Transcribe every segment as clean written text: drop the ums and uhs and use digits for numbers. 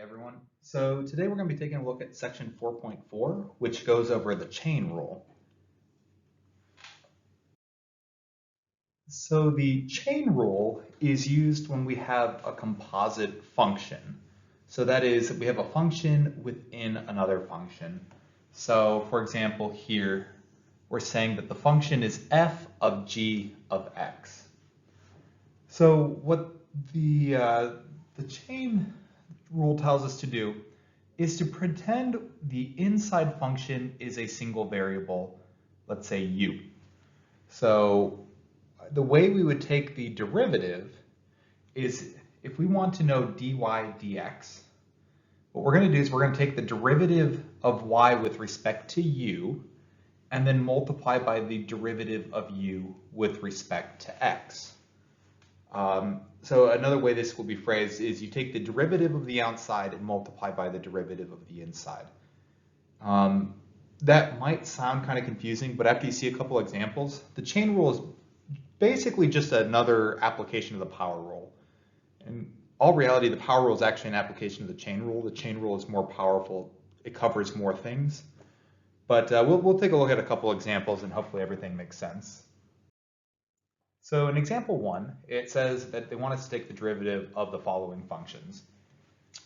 everyone. So today we're going to be taking a look at section 4.4, which goes over the chain rule. So the chain rule is used when we have a composite function. So that is, we have a function within another function. So for example, here we're saying that the function is f of g of x. So what the chain rule tells us to do is to pretend the inside function is a single variable, let's say u. So the way we would take the derivative is if we want to know dy dx, what we're going to do is we're going to take the derivative of y with respect to u and then multiply by the derivative of u with respect to x. So another way this will be phrased is you take the derivative of the outside and multiply by the derivative of the inside. That might sound kind of confusing, but after you see a couple examples, the chain rule is basically just another application of the power rule. In all reality, the power rule is actually an application of the chain rule. The chain rule is more powerful. It covers more things. But we'll take a look at a couple examples and hopefully everything makes sense. So in example 1, it says that they want us to take the derivative of the following functions.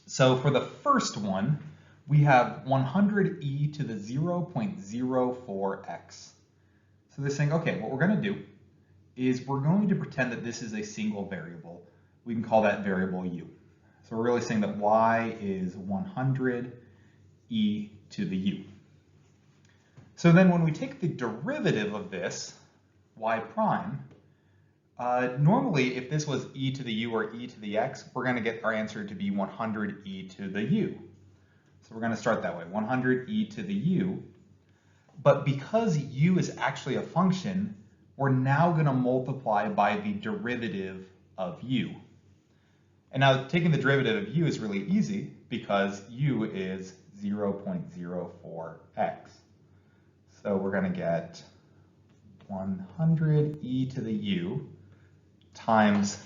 So for the first one, we have 100e to the 0.04x. So they're saying, okay, what we're going to do is we're going to pretend that this is a single variable. We can call that variable u. So we're really saying that y is 100e to the u. So then when we take the derivative of this, y prime, normally, if this was e to the u or e to the x, we're going to get our answer to be 100e to the u. So we're going to start that way, 100e to the u. But because u is actually a function, we're now going to multiply by the derivative of u. And now taking the derivative of u is really easy because u is 0.04x. So we're going to get 100e to the u times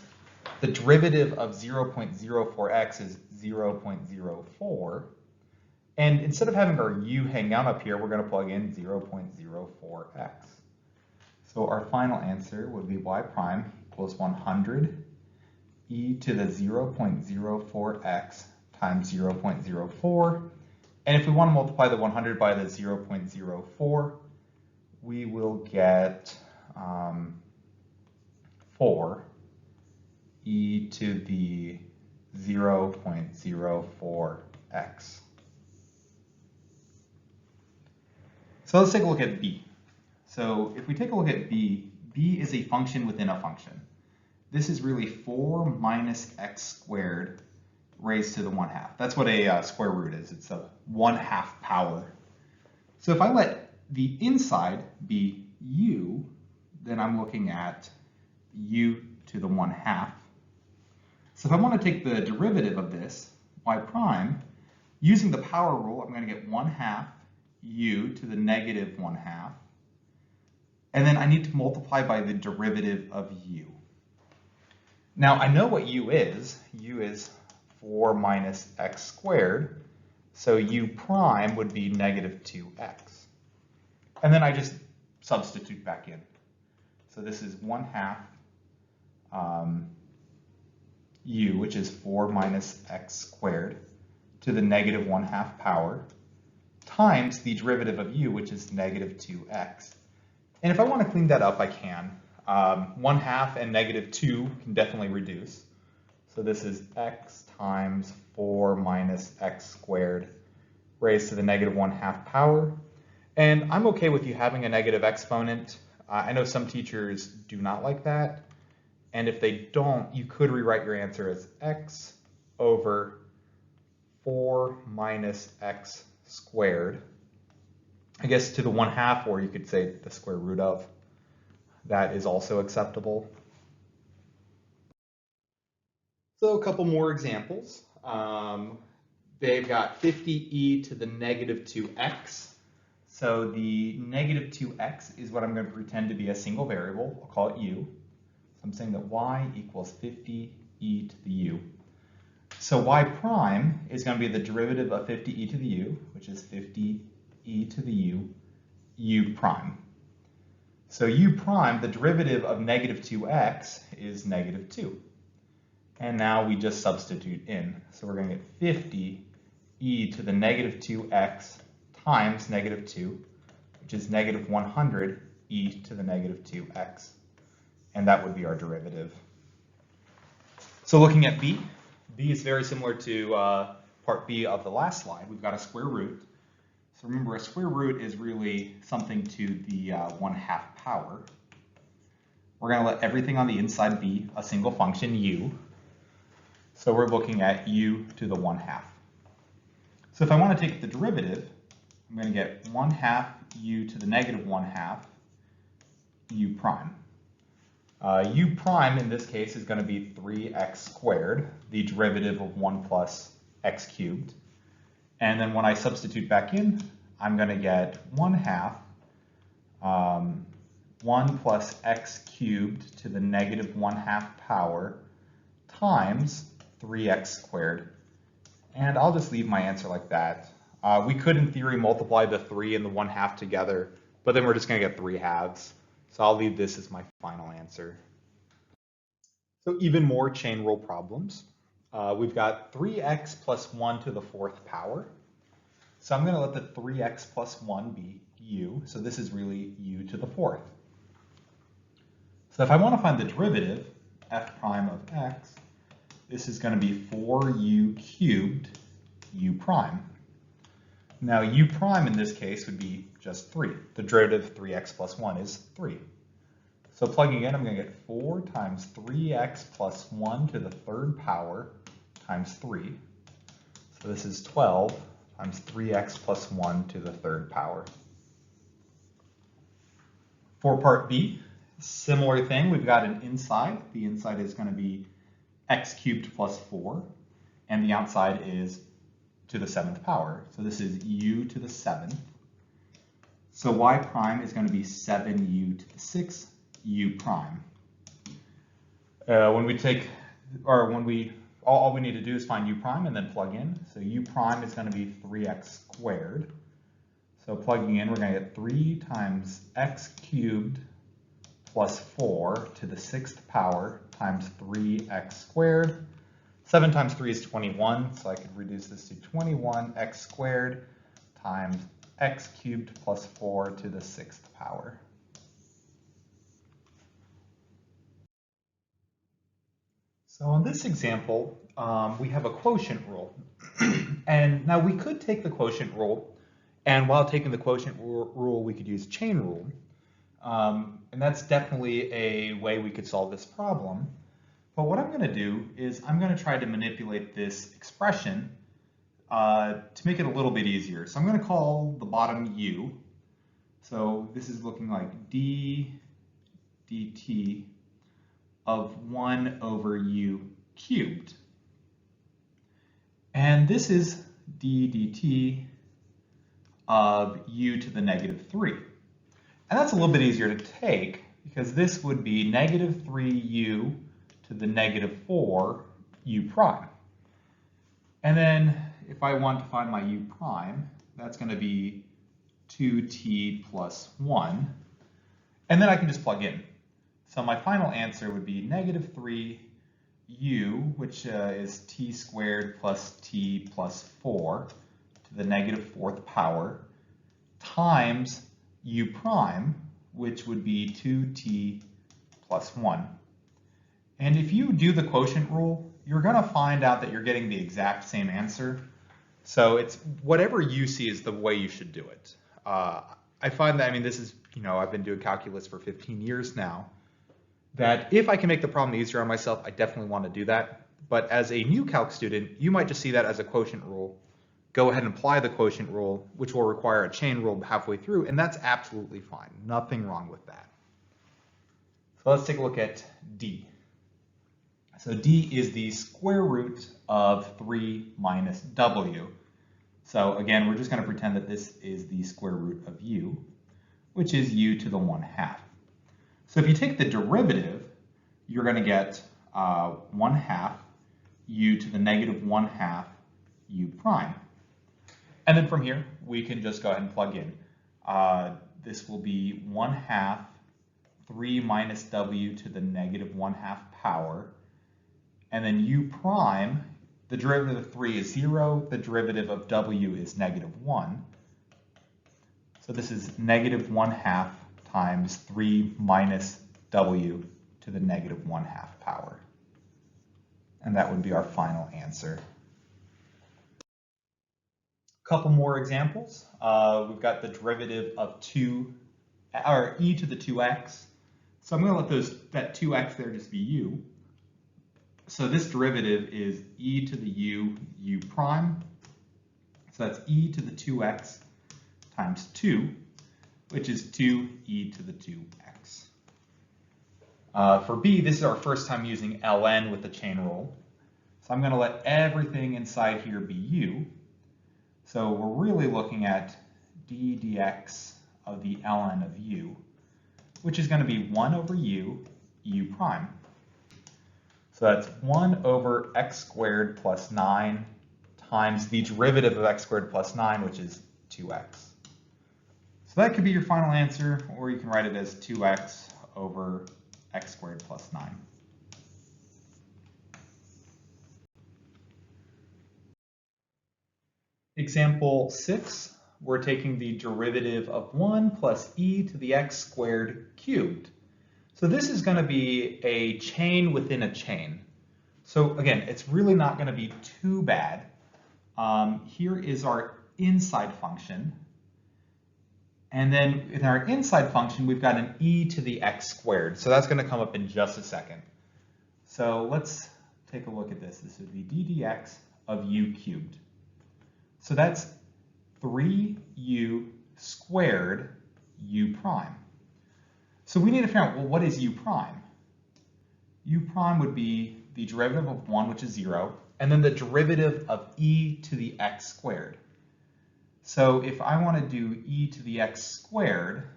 the derivative of 0.04x is 0.04. And instead of having our u hang out up here, we're going to plug in 0.04x. So our final answer would be y prime equals 100e to the 0.04x times 0.04. And if we want to multiply the 100 by the 0.04, we will get 4e to the 0.04x. So let's take a look at b. So if we take a look at b, b is a function within a function. This is really 4 minus x squared raised to the 1/2. That's what a square root is. It's a 1/2 power. So if I let the inside be u, then I'm looking at u to the 1/2. So if I want to take the derivative of this, y prime, using the power rule, I'm going to get 1/2 u to the negative 1/2. And then I need to multiply by the derivative of u. Now I know what u is. U is 4 minus x squared. So u prime would be negative 2x. And then I just substitute back in. So this is 1/2 u, which is 4 minus x squared, to the negative 1/2 power, times the derivative of u, which is negative 2x. And if I want to clean that up, I can. 1/2 and negative 2 can definitely reduce. So this is x times 4 minus x squared raised to the negative 1/2 power. And I'm okay with you having a negative exponent. I know some teachers do not like that. And if they don't, you could rewrite your answer as x over 4 minus x squared. I guess to the 1/2, or you could say the square root of. That is also acceptable. So a couple more examples. They've got 50e to the negative 2x. So the negative 2x is what I'm going to pretend to be a single variable. I'll call it u. So I'm saying that y equals 50e to the u. So y prime is going to be the derivative of 50e to the u, which is 50e to the u prime. So u prime, the derivative of negative 2x is negative 2. And now we just substitute in. So we're going to get 50e to the negative 2x times negative 2, which is negative 100e to the negative 2x. And that would be our derivative. So looking at b is very similar to part B of the last slide. We've got a square root. So remember, a square root is really something to the 1/2 power. We're going to let everything on the inside be a single function, u. So we're looking at u to the 1/2. So if I want to take the derivative, I'm going to get 1/2 u to the negative 1/2 u prime. U prime in this case is going to be 3x squared, the derivative of 1 plus x cubed. And then when I substitute back in, I'm going to get 1/2 1 plus x cubed to the negative 1/2 power times 3x squared. And I'll just leave my answer like that. We could, in theory, multiply the 3 and the 1/2 together, but then we're just going to get 3 halves. So I'll leave this as my final answer. So even more chain rule problems. We've got 3x plus 1 to the 4th power. So I'm going to let the 3x plus 1 be u. So this is really u to the 4th. So if I want to find the derivative, f prime of x, this is going to be 4u cubed u prime. Now u prime in this case would be just 3. The derivative of 3x plus 1 is 3. So plugging in, I'm going to get 4 times 3x plus 1 to the 3rd power times 3. So this is 12 times 3x plus 1 to the 3rd power. For part B, similar thing. We've got an inside. The inside is going to be x cubed plus 4, and the outside is to the 7th power. So this is u to the 7th. So y prime is going to be 7u to the 6th u prime. All we need to do is find u prime and then plug in. So u prime is going to be 3x squared. So plugging in, we're going to get 3 times x cubed plus 4 to the 6th power times 3x squared. 7 times 3 is 21, so I could reduce this to 21x squared times x cubed plus 4 to the 6th power. So in this example, we have a quotient rule. And now we could take the quotient rule, and while taking the quotient rule, we could use chain rule. And that's definitely a way we could solve this problem. But what I'm going to do is I'm going to try to manipulate this expression to make it a little bit easier. So I'm going to call the bottom u. So this is looking like d dt of 1 over u cubed. And this is d dt of u to the negative 3. And that's a little bit easier to take because this would be negative 3u to the negative 4 u prime. And then if I want to find my u prime, that's going to be 2t plus 1. And then I can just plug in. So my final answer would be negative 3u, which is t squared plus t plus 4 to the negative 4th power, times u prime, which would be 2t plus 1. And if you do the quotient rule, you're going to find out that you're getting the exact same answer. So it's whatever you see is the way you should do it. I find that, this is, I've been doing calculus for 15 years now, that if I can make the problem easier on myself, I definitely want to do that. But as a new calc student, you might just see that as a quotient rule. Go ahead and apply the quotient rule, which will require a chain rule halfway through, and that's absolutely fine. Nothing wrong with that. So let's take a look at D. So D is the square root of 3 minus W. So again, we're just going to pretend that this is the square root of U, which is U to the 1/2. So if you take the derivative, you're going to get 1/2 u to the negative 1/2 u prime. And then from here, we can just go ahead and plug in. This will be 1/2 3 minus w to the negative 1/2 power. And then u prime, the derivative of 3 is 0, the derivative of w is negative 1. So this is negative 1/2 times 3 minus w to the negative 1/2 power. And that would be our final answer. A couple more examples. We've got the derivative of e to the 2x. So I'm going to let that 2x there just be u. So this derivative is e to the u prime. So that's e to the 2x times 2, which is 2e to the 2x. For b, this is our first time using ln with the chain rule. So I'm going to let everything inside here be u. So we're really looking at d dx of the ln of u, which is going to be 1 over u prime. So that's 1 over x squared plus 9 times the derivative of x squared plus 9, which is 2x. So that could be your final answer, or you can write it as 2x over x squared plus 9. Example 6, we're taking the derivative of 1 plus e to the x squared cubed. So this is going to be a chain within a chain. So again, it's really not going to be too bad. Here is our inside function. And then in our inside function, we've got an e to the x squared. So that's going to come up in just a second. So let's take a look at this. This would be d dx of u cubed. So that's 3u squared u prime. So we need to figure out, well, what is u prime? U prime would be the derivative of 1, which is 0, and then the derivative of e to the x squared. So if I want to do e to the x squared,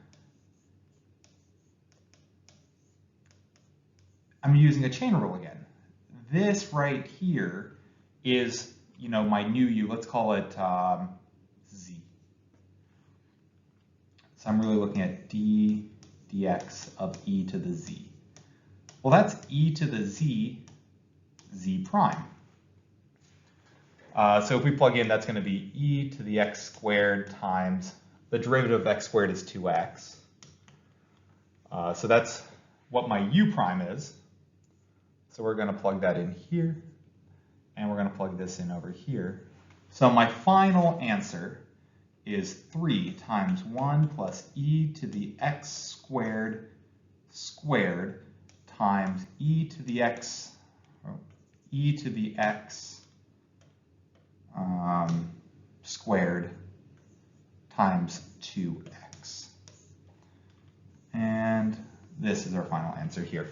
I'm using a chain rule again. This right here is, my new u. Let's call it z. So I'm really looking at d dx of e to the z. Well, that's e to the z prime. So if we plug in, that's going to be e to the x squared times the derivative of x squared is 2x. So that's what my u prime is. So we're going to plug that in here, and we're going to plug this in over here. So my final answer is 3 times 1 plus e to the x squared times e to the x squared times 2x. And this is our final answer here.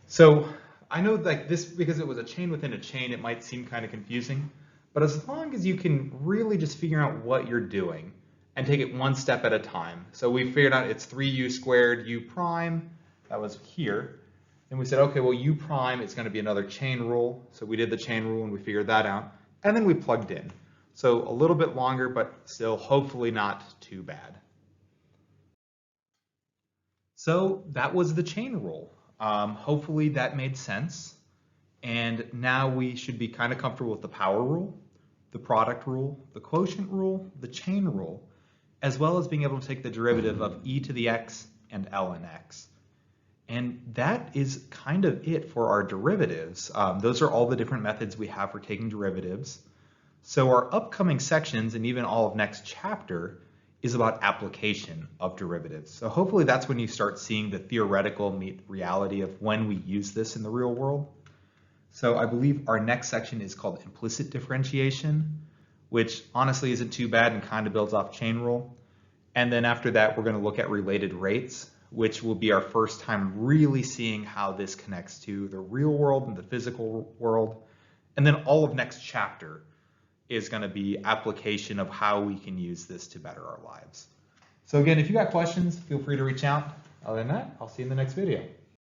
So I know like this, because it was a chain within a chain, it might seem kind of confusing, but as long as you can really just figure out what you're doing and take it one step at a time. So we figured out it's 3u squared u prime, that was here. And we said, okay, well, u prime is going to be another chain rule. So we did the chain rule and we figured that out. And then we plugged in. So a little bit longer, but still hopefully not too bad. So that was the chain rule. Hopefully that made sense. And now we should be kind of comfortable with the power rule, the product rule, the quotient rule, the chain rule, as well as being able to take the derivative of e to the x and ln x. And that is kind of it for our derivatives. Those are all the different methods we have for taking derivatives. So our upcoming sections and even all of next chapter is about application of derivatives. So hopefully that's when you start seeing the theoretical meet reality of when we use this in the real world. So I believe our next section is called implicit differentiation, which honestly isn't too bad and kind of builds off chain rule. And then after that, we're going to look at related rates, which will be our first time really seeing how this connects to the real world and the physical world. And then all of next chapter is going to be application of how we can use this to better our lives. So again, if you got questions, feel free to reach out. Other than that, I'll see you in the next video.